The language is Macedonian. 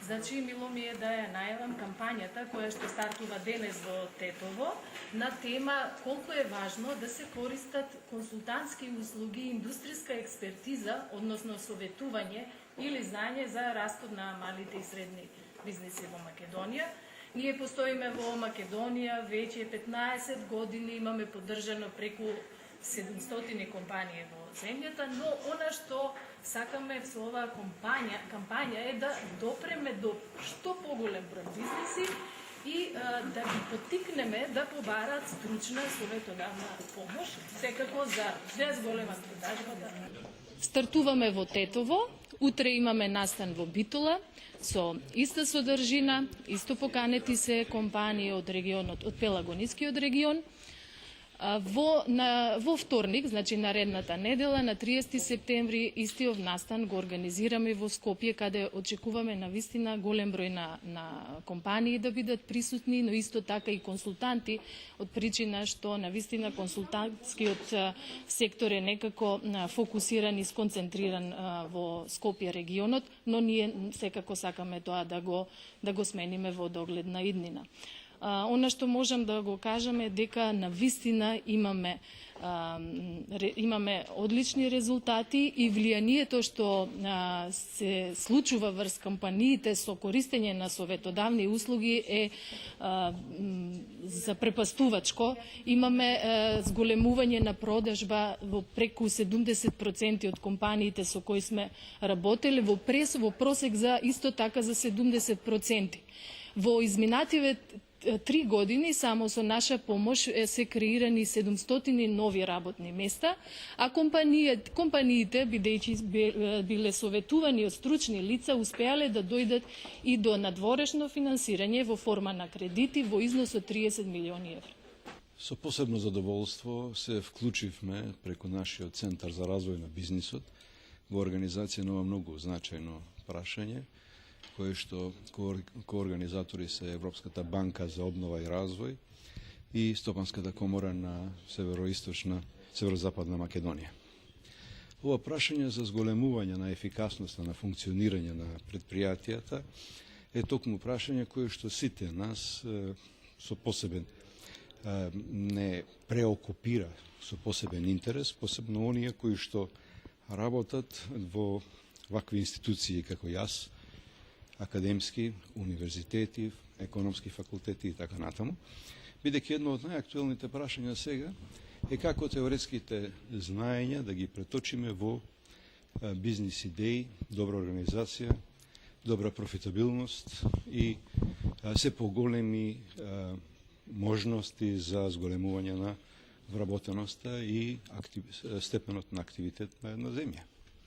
Значи, мило ми е да ја најавам кампањата која што стартува денес во Тетово на тема колку е важно да се користат консултантски услуги и индустријска експертиза, односно советување или знање за растот на малите и средни бизниси во Македонија. Ние постоиме во Македонија веќе 15 години, имаме поддржано преку 700 компании во земјата, но она што сакаме со оваа кампања е да допреме до што поголем број бизниси и да ги поттикнеме да побараат стручна советодавна помош, секако за зголема продажбата. Стартуваме во Тетово, утре имаме настан во Битола со иста содржина, исто поканети се компании од регионот, од Пелагонискиот регион. Во вторник, значи наредната недела, на 30 септември, истиот настан го организираме во Скопје, каде очекуваме навистина голем број на компании да бидат присутни, но исто така и консултанти, од причина што навистина консултантскиот сектор е некако фокусиран и сконцентриран во Скопје регионот, но ние секако сакаме тоа да го смениме во догледна иднина. Она што можам да го кажам е дека навистина имаме одлични резултати и влијанието што се случува врз компаниите со користење на советодавни услуги е запрепастувачко. Имаме зголемување на продажба во преку 70% од компаниите со кои сме работеле, во просек за исто така за 70%. Во изминативе 3 години само со наша помош се креирани 700 нови работни места, а компаниите, бидејќи биле советувани од стручни лица, успеале да дојдат и до надворешно финансирање во форма на кредити во износ од 30 милиони евра. Со посебно задоволство се вклучивме преку нашиот Центар за развој на бизнисот во организација на ова многу значајно прашање, кое што коорганизатори се Европската банка за обнова и развој и Стопанската комора на северозападна Македонија. Ова прашање за зголемување на ефикасноста на функционирање на предпријатијата е токму прашање кое што сите нас со посебен не преокупира со посебен интерес, посебно оние кои што работат во вакви институции како јас, академски, универзитети, економски факултети и така натаму, бидејќи едно од најактуелните прашања сега е како теоретските знаења да ги преточиме во бизнис идеи, добра организација, добра профитабилност и се поголеми можности за зголемување на вработеноста и степенот на активитет на една земја.